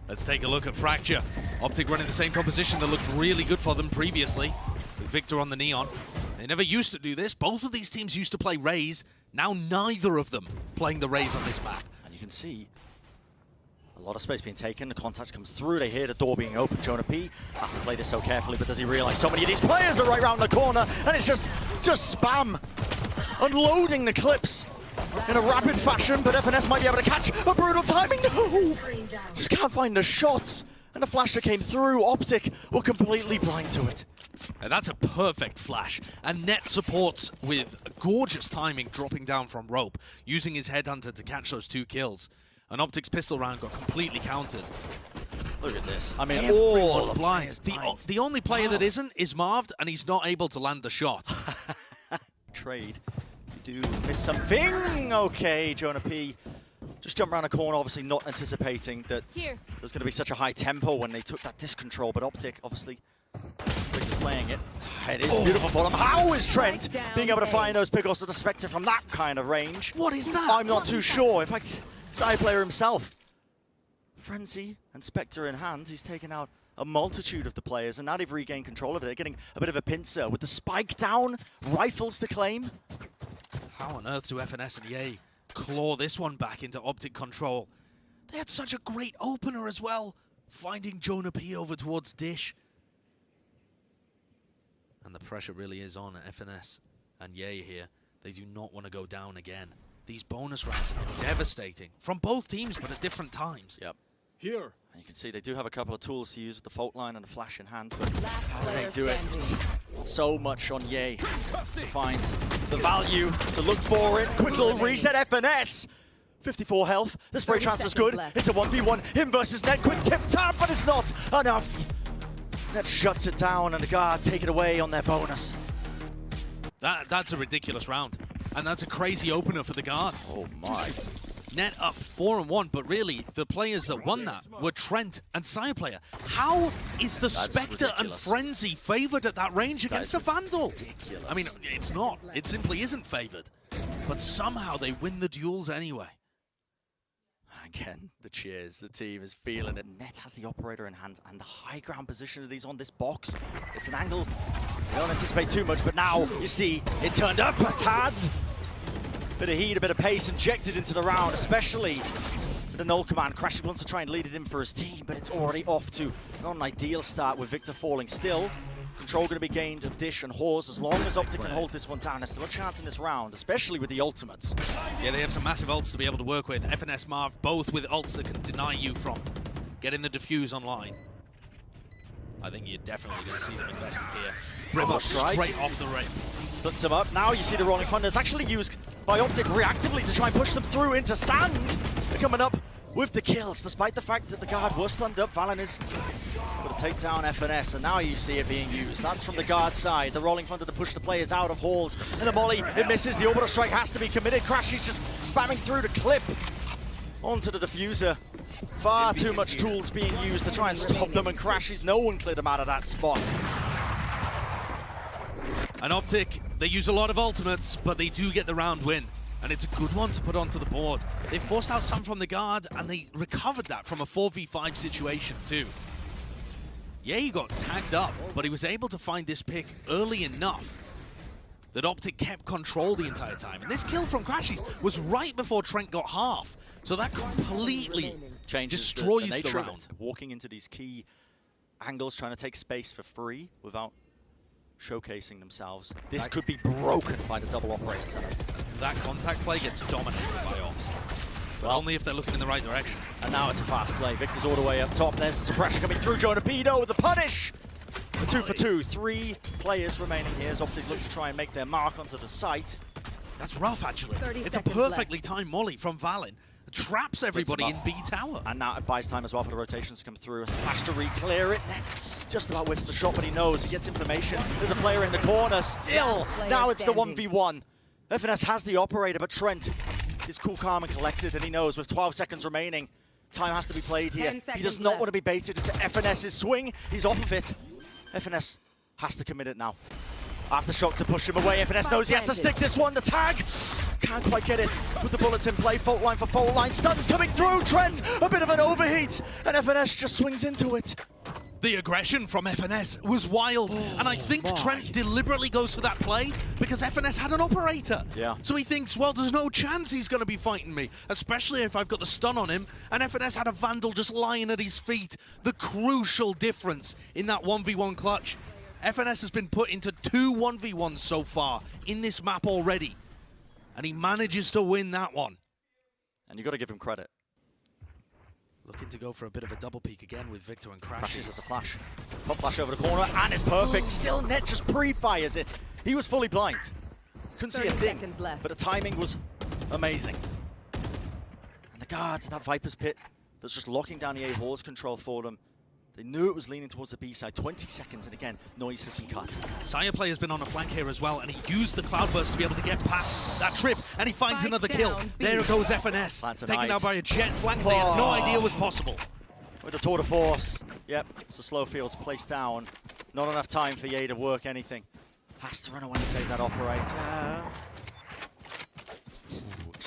Let's take a look at Fracture. OpTic running the same composition that looked really good for them previously, with Victor on the Neon. They never used to do this. Both of these teams used to play Raze. Now neither of them playing the Raze on this map. And you can see a lot of space being taken. The contact comes through. They hear the door being opened. Jonah P has to play this so carefully, but does he realize so many of these players are right around the corner, and it's just spam. Unloading the clips in a rapid fashion, but FNS might be able to catch a brutal timing. No! Just can't find the shots. And the flash that came through, OpTic were completely blind to it. And that's a perfect flash. And Net supports with gorgeous timing, dropping down from rope, using his headhunter to catch those 2 kills. And OpTic's pistol round got completely countered. Look at this. I mean, all blind. The only player that isn't is Marved, and he's not able to land the shot. Trade. You do miss something. Okay, Jonah P just jumped around the corner, obviously not anticipating that there's going to be such a high tempo when they took that disc control, but OpTic obviously just playing it. It is beautiful for them. How is Trent being able to find those pickoffs of the Spectre from that kind of range? What is that? I'm not too sure. In fact, side player himself. Frenzy and Spectre in hand, he's taken out a multitude of the players, and now they've regained control of it. They're getting a bit of a pincer with the spike down, rifles to claim. How on earth do FNS and EA claw this one back into OpTic control? They had such a great opener as well, finding Jonah P over towards Dish. And the pressure really is on at FNS and EA here. They do not want to go down again. These bonus rounds have been devastating from both teams, but at different times. Yep. Here. And you can see they do have a couple of tools to use with the fault line and the flash in hand, but how do they do it? It's so much on Ye to find the value, to look for it. Quick little reset, FNS. 54 health. The spray transfer's good. Left. It's a 1v1. Him versus Net. Quick tip tap, but it's not enough. Net shuts it down, and the guard take it away on their bonus. That's a ridiculous round. And that's a crazy opener for the guard. Oh my. Net up 4-1, but really, the players that won that were Trent and Sireplayer. How is the Spectre and Frenzy favored at that range against the Vandal? Ridiculous. I mean, it's not. It simply isn't favored. But somehow they win the duels anyway. Again, the cheers. The team is feeling it. Net has the operator in hand, and the high ground position that he's on this box. It's an angle we don't anticipate too much, but now you see it turned up a tad. Bit of heat, a bit of pace injected into the round, especially with the null command. Crashy wants to try and lead it in for his team, but it's already off to not an ideal start with Victor falling still. Control going to be gained of Dish and Horse. As long as OpTic can hold this one down, there's still a chance in this round, especially with the ultimates. Yeah, they have some massive ults to be able to work with. FNS Marv, both with ults that can deny you from getting the defuse online. I think you're definitely going to see them invested here. Brimmer straight off the rim. Splits them up. Now you see the Rolling Thunder. It's actually used by OpTic reactively to try and push them through into sand. They're coming up with the kills, despite the fact that the guard was stunned up. Valen is going to take down FNS, and now you see it being used. That's from the guard side. The Rolling Thunder to push the players out of halls. And the molly, it misses. The orbital strike has to be committed. Crashy's just spamming through the clip onto the diffuser. Far too much tools being used to try and stop them, and Crashy's, no one cleared them out of that spot. And OpTic, they use a lot of ultimates, but they do get the round win. And it's a good one to put onto the board. They forced out some from the guard, and they recovered that from a 4v5 situation too. Yeah, he got tagged up, but he was able to find this pick early enough that OpTic kept control the entire time. And this kill from Crashies was right before Trent got half. So that completely destroys the round. Walking into these key angles, trying to take space for free without showcasing themselves. This could be broken by the double operator setup. That contact play gets dominated by Ops. But only if they're looking in the right direction. And now it's a fast play. Victor's all the way up top. There's some pressure coming through. Jonah Pedo with the punish. The 2 for 2. 3 players remaining here as OpTic look to try and make their mark onto the site. That's rough, actually. It's a perfectly timed molly from Valen. Traps everybody in B tower. And now it buys time as well for the rotations to come through. Flash to re-clear it. Net just about whiffs the shot, but he knows. He gets information. There's a player in the corner still. Now it's the 1v1. FNS has the operator, but Trent is cool, calm, and collected, and he knows with 12 seconds remaining, time has to be played here. He does not want to be baited into FNS's swing. He's off of it. FNS has to commit it now. Aftershock to push him away. FNS knows he has to stick this one. The tag can't quite get it. With the bullets in play, fault line for fault line. Stuns coming through. Trent, a bit of an overheat, and FNS just swings into it. The aggression from FNS was wild, and I think Trent deliberately goes for that play because FNS had an operator. Yeah. So he thinks, well, there's no chance he's going to be fighting me, especially if I've got the stun on him, and FNS had a Vandal just lying at his feet. The crucial difference in that 1v1 clutch. FNS has been put into 2 1v1s so far in this map already, and he manages to win that one. And you got to give him credit. Looking to go for a bit of a double peek again with Victor and Crashes Crashes. as a flash. Pop flash over the corner, and it's perfect. Still, Net just pre-fires it. He was fully blind. Couldn't see a thing, but the timing was amazing. And the guard, that Viper's Pit, that's just locking down the A horse control for them. They knew it was leaning towards the B side. 20 seconds, and again, noise has been cut. Sire player has been on a flank here as well, and he used the Cloudburst to be able to get past that trip, and he finds another kill. There goes FNS, taken out by a jet flank they had no idea was possible. With the tour de force, yep, it's a slow fields placed down. Not enough time for Ye to work anything. Has to run away and save that operator.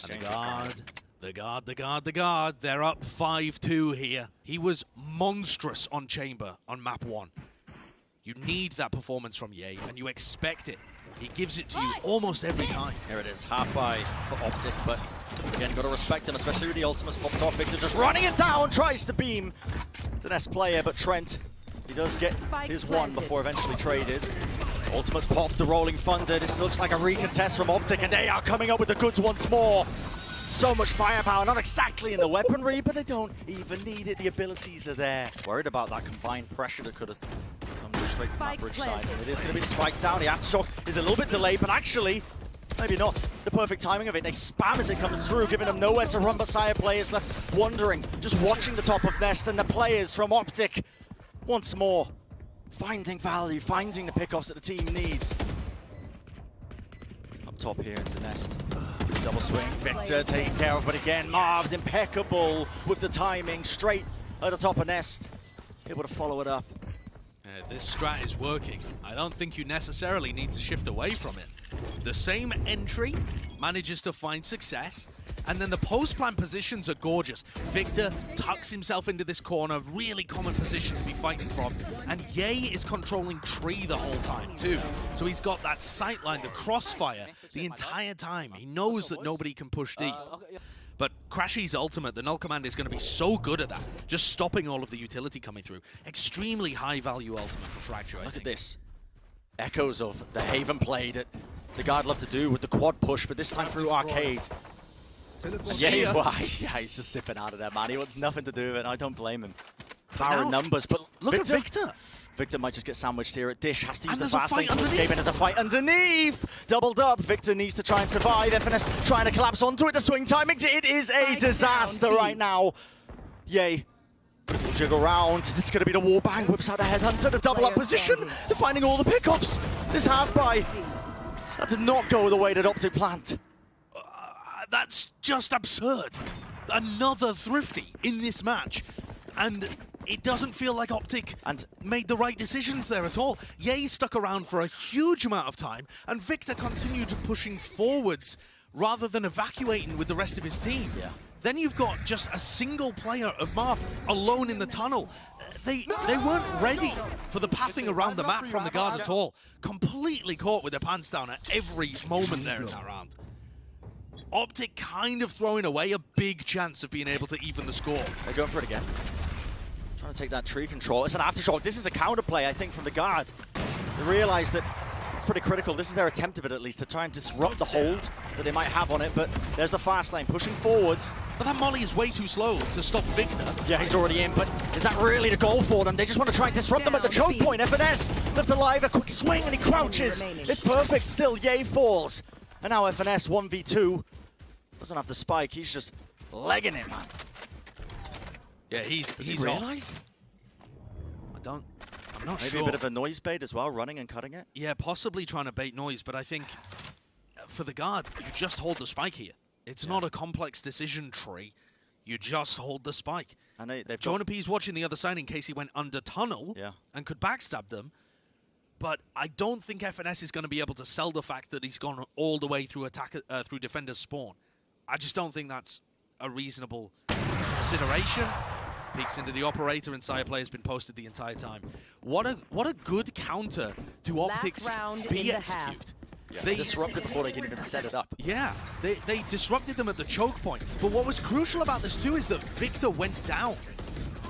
And the guard. They're up 5-2 here. He was monstrous on Chamber on map 1. You need that performance from Ye, and you expect it. He gives it to you almost every time. Here it is, half by for OpTic, but again, got to respect him, especially with the ultimates popped off. Victor just running it down, tries to beam the next player, but Trent, he does get his one before eventually traded. Ultimates popped, the rolling thunder. This looks like a recontest from OpTic, and they are coming up with the goods once more. So much firepower, not exactly in the weaponry, but they don't even need it. The abilities are there. Worried about that combined pressure that could have come straight from that bridge side. And it is going to be the spike down. The aftershock is a little bit delayed, but actually, maybe not the perfect timing of it. They spam as it comes through, giving them nowhere to run. Messiah players left wondering, just watching the top of Nest, and the players from OpTic once more finding value, finding the pickoffs that the team needs. Up top here into Nest. Double swing, Victor taken care of, but again, Marved impeccable with the timing, straight at the top of Nest. Able to follow it up. This strat is working. I don't think you necessarily need to shift away from it. The same entry manages to find success, and then the post-plan positions are gorgeous. Victor tucks himself into this corner, really common position to be fighting from, and Ye is controlling tree the whole time too. So he's got that sight line, the crossfire, the entire time. He knows that nobody can push deep. But Crashy's ultimate, the null command, is going to be so good at that, just stopping all of the utility coming through. Extremely high value ultimate for Fracture, I think. Look at this. Echoes of the Haven play that the guard love to do with the quad push, but this time through Arcade. Yeah, well, he's just sipping out of there, man. He wants nothing to do with it. I don't blame him. Power in numbers, but look at Victor. Victor might just get sandwiched here at Dish. Has to use the fast lane to escape, and there's a fight underneath. Doubled up. Victor needs to try and survive. FNS trying to collapse onto it. The swing timing. It is a disaster right now. Yay. Will jiggle around. It's going to be the warbang. Whips out the headhunter. The double up position. They're finding all the pickups. This half by. That did not go the way that OpTic planned. That's just absurd. Another Thrifty in this match. And it doesn't feel like OpTic made the right decisions there at all. Ye stuck around for a huge amount of time, and Victor continued pushing forwards rather than evacuating with the rest of his team. Yeah. Then you've got just a single player of Marv alone in the tunnel. They weren't ready for the pathing around the map from the guard at all. Completely caught with their pants down at every moment there in that round. OpTic kind of throwing away a big chance of being able to even the score. They're going for it again. Trying to take that tree control. It's an aftershock. This is a counterplay, I think, from the guard. They realize that it's pretty critical. This is their attempt of it, at least, to try and disrupt the hold that they might have on it. But there's the fast lane pushing forwards. But that molly is way too slow to stop Victor. Yeah, he's already in, but is that really the goal for them? They just want to try and disrupt them at the choke point. FNS left alive, a quick swing, and he crouches. It's perfect still. Ye falls. And now FNS 1v2. Doesn't have the spike. He's just legging it, man. Yeah, he's realize? I'm not sure. Maybe a bit of a noise bait as well, running and cutting it? Yeah, possibly trying to bait noise, but I think for the guard, you just hold the spike here. It's not a complex decision tree. You just hold the spike. And they've Jonah P's watching the other side in case he went under tunnel and could backstab them. but I don't think FNS is going to be able to sell the fact that he's gone all the way through through defender's spawn. I just don't think that's a reasonable consideration. Peeks into the operator, and Sire play has been posted the entire time. What a good counter to OpTic's B execute. Yeah, they disrupted before they can even set it up. Yeah, they disrupted them at the choke point. But what was crucial about this too is that Victor went down.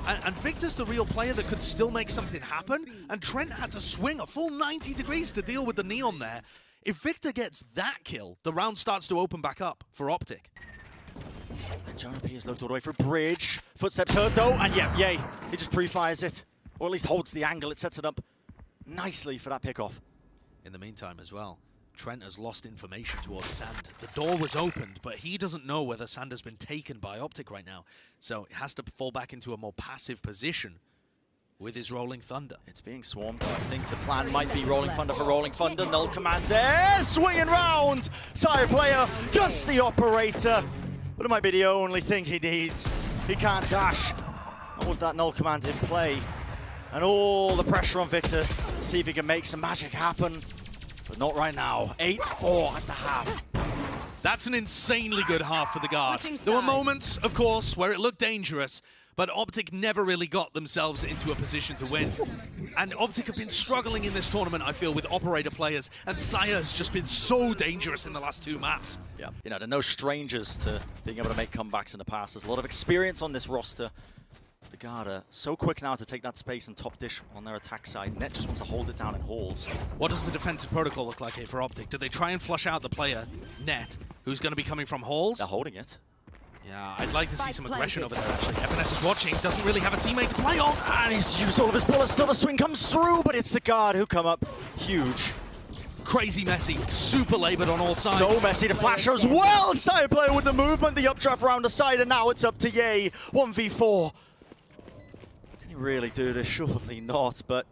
And Victor's the real player that could still make something happen, and Trent had to swing a full 90 degrees to deal with the Neon there. If Victor gets that kill, the round starts to open back up for OpTic. And Jonah P has looked all the way through bridge. Footsteps heard though, and yeah, yay. He just pre-fires it. Or at least holds the angle. It sets it up nicely for that pickoff. In the meantime as well, Trent has lost information towards Sand. The door was opened, but he doesn't know whether Sand has been taken by OpTic right now. So he has to fall back into a more passive position with his Rolling Thunder. It's being swarmed though. I think the plan might be Rolling Thunder for Rolling Thunder. Null command there, swinging round. Sire player, just the operator. But it might be the only thing he needs. He can't dash. Not with that null command in play. And all the pressure on Victor. See if he can make some magic happen. But not right now. 8-4 at the half. That's an insanely good half for the Guard. There were moments, of course, where it looked dangerous, but OpTic never really got themselves into a position to win. And OpTic have been struggling in this tournament, I feel, with operator players, and Sire has just been so dangerous in the last 2 maps. Yeah, you know, they're no strangers to being able to make comebacks in the past. There's a lot of experience on this roster. The Guard are so quick now to take that space and top dish on their attack side. Net just wants to hold it down in halls. What does the defensive protocol look like here for OpTic? Do they try and flush out the player, Net, who's going to be coming from halls? They're holding it. Yeah, I'd like to see some aggression over there, actually. FNS is watching, doesn't really have a teammate to play off. And he's used all of his bullets. Still the swing comes through, but it's the Guard who come up huge. Crazy messy, super labored on all sides. So messy, the flash as well. Sire player with the movement, the updraft around the side, and now it's up to Ye. 1v4. Can he really do this? Surely not, but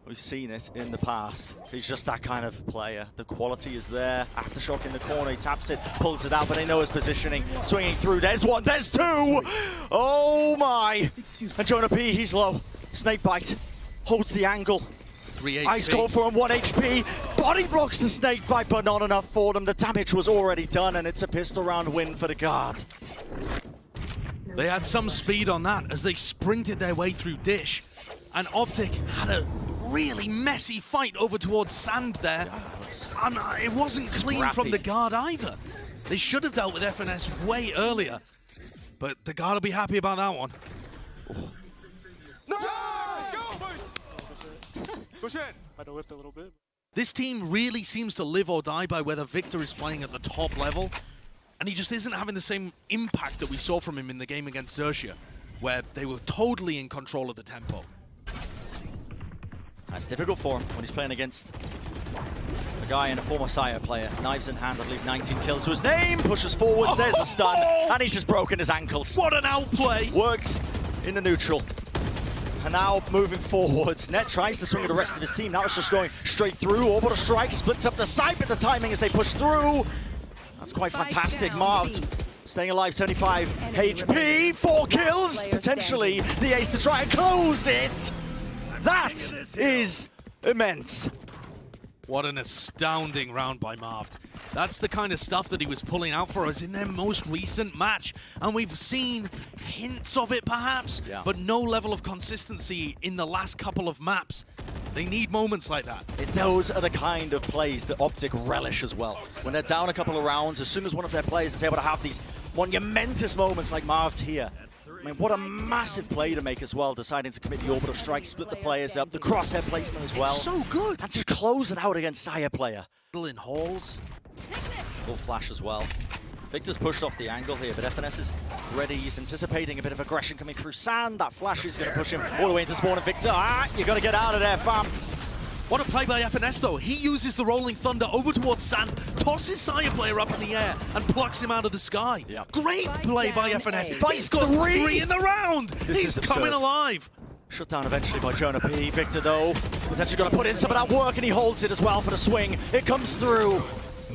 we've seen it in the past. He's just that kind of player. The quality is there. Aftershock in the corner, he taps it, pulls it out, but they know his positioning. Swinging through, there's one, there's two! Oh my! And Jonah P, he's low. Snakebite, holds the angle. 3 HP. Ice Cold for him, 1 HP. Body blocks the Snakebite, but not enough for them. The damage was already done, and it's a pistol round win for the Guard. They had some speed on that as they sprinted their way through Dish. And OpTic had a really messy fight over towards Sand there. And it wasn't clean from the Guard either. They should have dealt with FNS way earlier. But the Guard will be happy about that one. No! Push in. Might have lifted a little bit. This team really seems to live or die by whether Victor is playing at the top level. And he just isn't having the same impact that we saw from him in the game against Xerxia, where they were totally in control of the tempo. That's difficult for him when he's playing against a guy and a former Sire player. Knives in hand, I believe 19 kills to his name, pushes forward, there's a stun, and he's just broken his ankles. What an outplay! Worked in the neutral. And now moving forwards, Net tries to swing at the rest of his team. Now it's just going straight through. Orbital strike splits up the side, but the timing as they push through. That's quite fantastic. Marved staying alive, 75 HP, 4 kills, potentially the ace to try and close it. That is immense. What an astounding round by Marved. That's the kind of stuff that he was pulling out for us in their most recent match. And we've seen hints of it perhaps, but no level of consistency in the last couple of maps. They need moments like that. Those are the kind of plays that OpTic relish as well. When they're down a couple of rounds, as soon as one of their players is able to have these monumentous moments like Marved here. I mean, what a massive play to make as well, deciding to commit the orbital strike, split the players up, the crosshair placement as well. It's so good. And to close it out against Sire player. In halls. Full flash as well. Victor's pushed off the angle here, but FNS is ready. He's anticipating a bit of aggression coming through Sand. That flash is going to push him all the way into spawn. And Victor, you got to get out of there, fam. What a play by FNS though. He uses the Rolling Thunder over towards Sand, tosses Sire player up in the air, and plucks him out of the sky. Great play by FNS. He's got 3 in the round. He's coming alive. Shut down eventually by Jonah P. Victor though, potentially going to put in some of that work, and he holds it as well for the swing. It comes through.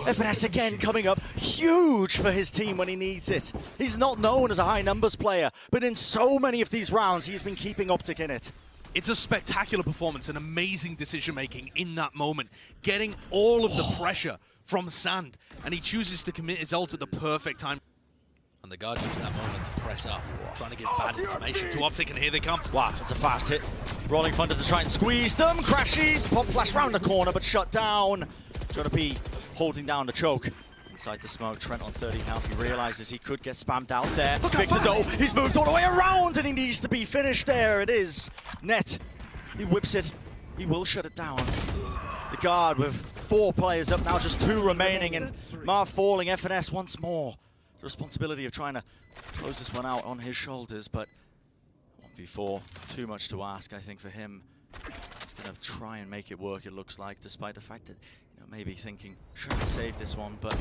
FNS again coming up huge for his team when he needs it. He's not known as a high numbers player, but in so many of these rounds, he's been keeping OpTic in it. It's a spectacular performance, an amazing decision-making in that moment, getting all of the pressure from Sand, and he chooses to commit his ult at the perfect time. And the guard used that moment to press up, trying to give bad information to OpTic, and here they come. Wow, it's a fast hit. Rolling Thunder to try and squeeze them. Crashes, pop flash round the corner, but shut down. Jonah holding down the choke. Inside the smoke, Trent on 30 health. He realizes he could get spammed out there. Look how Victor fast. though, he's moved all the way around and he needs to be finished. There it is. Net, he whips it. He will shut it down. The guard with 4 players up now, just 2 remaining, and Marv falling. FNS once more. The responsibility of trying to close this one out on his shoulders, but 1v4, too much to ask, I think, for him. He's going to try and make it work, it looks like, despite the fact that, you know, maybe thinking, should I save this one, but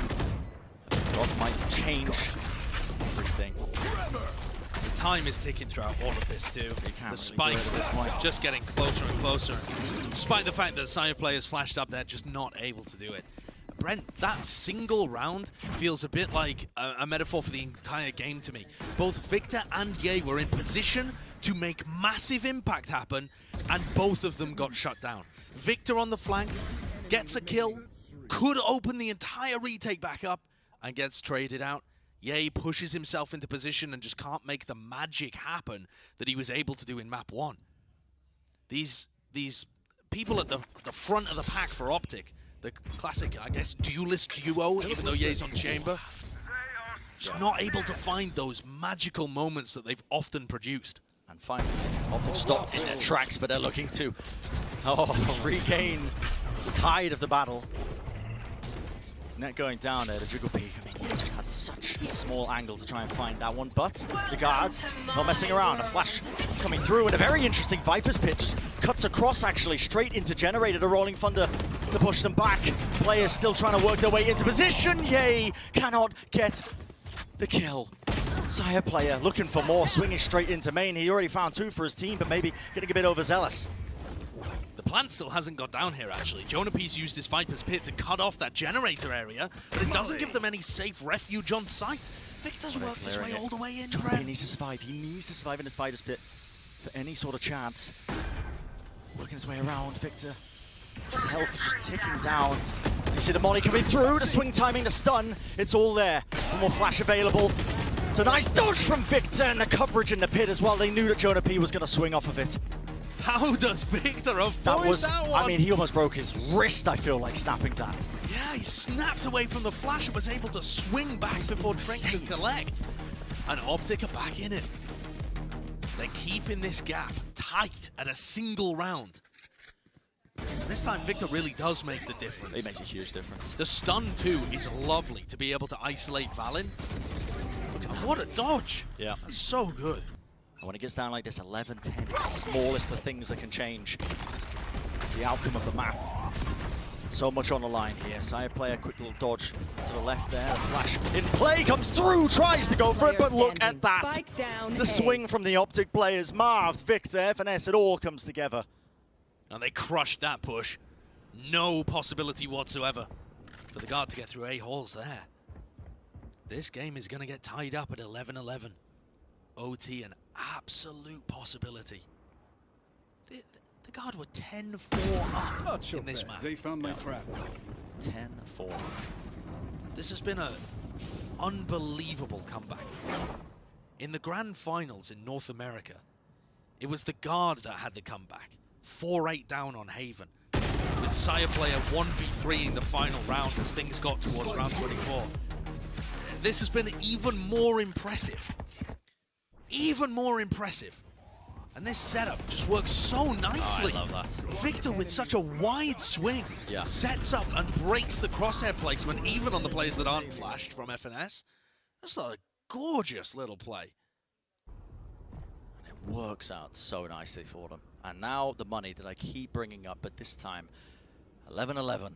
God might change everything. The time is ticking throughout all of this too. Really The spike at this point. just getting closer and closer. Despite the fact that Sire players flashed up there, just not able to do it. Brent, that single round feels a bit like a metaphor for the entire game to me. Both Victor and Ye were in position to make massive impact happen, and both of them got shut down. Victor on the flank gets a kill, could open the entire retake back up, and gets traded out. Ye pushes himself into position and just can't make the magic happen that he was able to do in map 1. These people at the front of the pack for OpTic, the classic, I guess, duelist duo, even though Ye's on chamber, just not able to find those magical moments that they've often produced. And finally, OpTic stopped in their tracks, but they're looking to regain the tide of the battle. Net going down there, the jiggle peak. I mean, he just had such a small angle to try and find that one, but the guard not messing around. A flash coming through, and a very interesting Viper's Pit just cuts across, actually, straight into Generator. The Rolling Thunder to push them back. Players still trying to work their way into position. Yay! Cannot get the kill. Sire player looking for more, swinging straight into main. He already found 2 for his team, but maybe getting a bit overzealous. The plant still hasn't got down here, actually. Jonah P's used his Viper's Pit to cut off that generator area, but it doesn't give them any safe refuge on site. Victor's worked his way all the way in. He needs to survive. He needs to survive in his Viper's Pit for any sort of chance. Working his way around, Victor. His health is just ticking down. You see the molly coming through, the swing timing, the stun. It's all there. One more flash available. It's a nice dodge from Victor, and the coverage in the pit as well. They knew that Jonah P was going to swing off of it. How does Victor avoid that one? I mean, he almost broke his wrist, I feel like, snapping that. Yeah, he snapped away from the flash and was able to swing back before Trent could collect. And OpTic are back in it. They're keeping this gap tight at a single round. This time, Victor really does make the difference. It makes a huge difference. The stun, too, is lovely to be able to isolate Valen. Look at what a dodge. Yeah. That's so good. And when it gets down like this, 11-10 is the smallest of things that can change the outcome of the map. So much on the line here. Sire player, quick little dodge to the left there. Flash in play, comes through, tries to go for it, but look at that. The swing from the OpTic players. Marv, Victor, FNS, it all comes together. And they crushed that push. No possibility whatsoever for the guard to get through A-holes there. This game is going to get tied up at 11-11. OT, an absolute possibility. The guard were 10-4 up in this match. They found my trap. 10-4. This has been an unbelievable comeback. In the grand finals in North America, it was the guard that had the comeback. 4-8 down on Haven, with Sire player 1v3ing the final round as things got towards round 24. This has been even more impressive. Even more impressive. And this setup just works so nicely. Oh, I love that. Victor with such a wide swing sets up and breaks the crosshair placement even on the players that aren't flashed from FNS. That's a gorgeous little play. And it works out so nicely for them. And now the money that I keep bringing up, but this time 11-11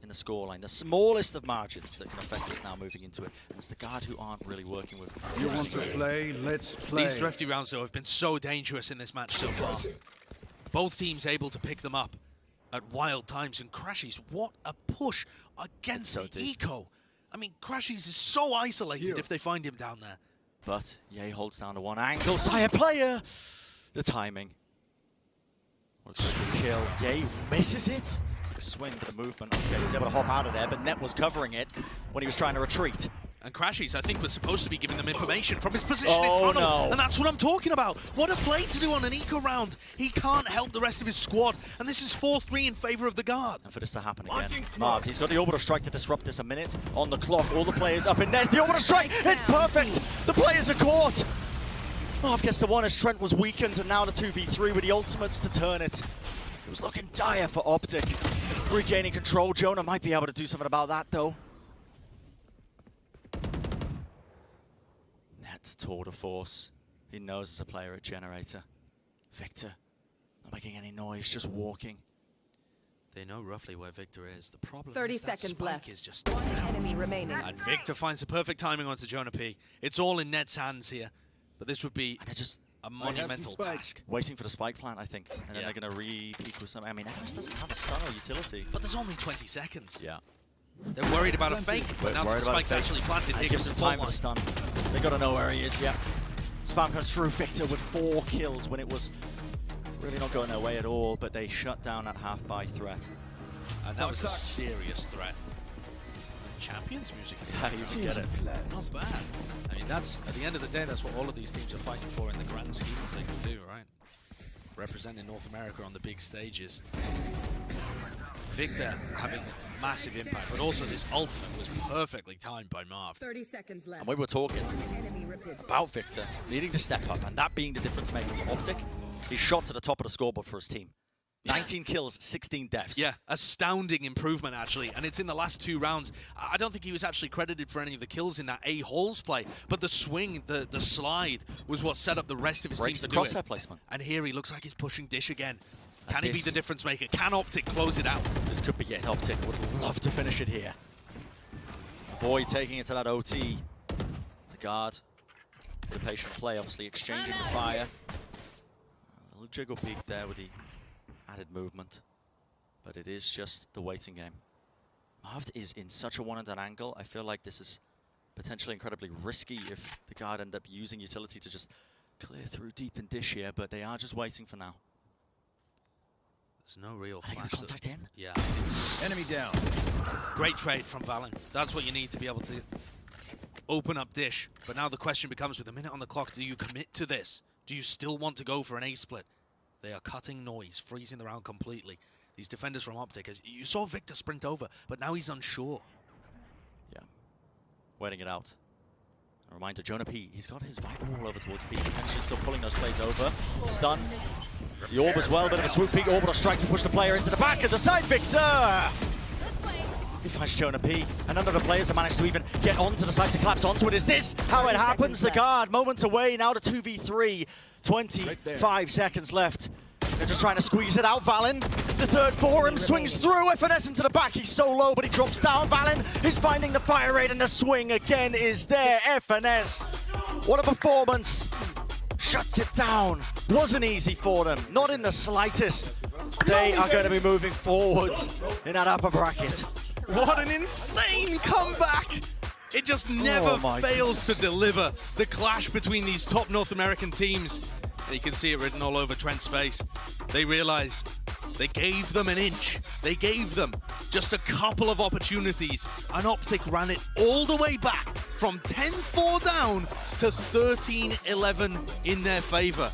in the scoreline. The smallest of margins that can affect us now moving into it. And it's the guard who aren't really working with. You want to play? Let's play. These thrifty rounds, though, have been so dangerous in this match so far. Both teams able to pick them up at wild times. And Crashies, what a push against the eco. I mean, Crashies is so isolated if they find him down there. But Ye holds down to one angle. Sire player! The timing. Looks to kill. Yay misses it. A swing for the movement. Okay, he's able to hop out of there, but Net was covering it when he was trying to retreat. And Crashies, I think, was supposed to be giving them information from his position in Oh, tunnel. no. And that's what I'm talking about. What a play to do on an eco round. He can't help the rest of his squad. And this is 4-3 in favor of the guard. And for this to happen again, Marv, he's got the orbital strike to disrupt this. A minute on the clock. All the players up in nest. The orbital strike, it's perfect. The players are caught. Marv gets the one as Trent was weakened, and now the 2v3 with the ultimates to turn it. It was looking dire for OpTic. Regaining control. Jonah might be able to do something about that, though. Net tour de force. He knows as a player a generator. Victor, not making any noise, just walking. They know roughly where Victor is. The problem 30 is that seconds spike left. is just One enemy remaining. And Victor finds the perfect timing onto Jonah P. It's all in Net's hands here. But this would be And they're just a monumental task. waiting for the spike plant, I think. And then Yeah. they're going to re-peek with something. I mean, Evans doesn't have a stun or utility. But there's only 20 seconds. Yeah. They're worried about a fake, but now that the spike's actually planted, It here gives comes them the time for the stun. stun. They got to know where he is, yeah. Spam comes through. Victor with 4 kills when it was really not going their way at all, but they shut down that half-buy threat. And that was a serious threat. Champions music. Yeah, you should get it. Not bad. I mean, that's, at the end of the day, that's what all of these teams are fighting for in the grand scheme of things too, right? Representing North America on the big stages. Victor having massive impact, but also this ultimate was perfectly timed by Marv. 30 seconds left. And we were talking Enemy ripped. about Victor needing to step up, and that being the difference maker for OpTic. He shot to the top of the scoreboard for his team. 19 kills, 16 deaths. Yeah, astounding improvement actually, and it's in the last 2 rounds. I don't think he was actually credited for any of the kills in that A Halls play, but the swing, the slide was what set up the rest of his team Breaks to the do it. crosshair placement. And here he looks like he's pushing Dish again. Can And he be this- the difference maker? Can OpTic close it out? This could be it. OpTic would love to finish it here. Void taking it to that OT. The guard, the patient play, obviously exchanging the fire. A little jiggle peek there with the added movement, but it is just the waiting game. Marv is in such a one-and-done angle. I feel like this is potentially incredibly risky if the guard end up using utility to just clear through deep in Dish here, but they are just waiting for now. There's no real Are they gonna flash. contact in? Yeah. Enemy down. Great trade from VALORANT. That's what you need to be able to open up Dish. But now the question becomes, with a minute on the clock, do you commit to this? Do you still want to go for an A split? They are cutting noise, freezing the round completely. These defenders from OpTic, as you saw Victor sprint over, but now he's unsure. Yeah, waiting it out. A reminder, Jonah P, he's got his Viper wall over towards B, potentially still pulling those plays over. Stun. The orb as well, bit of a swoop peek, orbital strike to push the player into the back of the side. Victor! He finds Jonah P, and none of the players have managed to even get onto the side to collapse onto it. Is this how it happens? The guard, moments away, now to 2v3. 25 seconds left. They're just trying to squeeze it out. Valen, the third for him, swings through. FNS into the back. He's so low, but he drops down. Valen is finding the fire rate, and the swing again is there. FNS, what a performance. Shuts it down. Wasn't easy for them, not in the slightest. They are going to be moving forwards in that upper bracket. What an insane comeback! It just never fails to deliver. The clash between these top North American teams. You can see it written all over Trent's face. They realize they gave them an inch. They gave them just a couple of opportunities, and OpTic ran it all the way back from 10-4 down to 13-11 in their favor.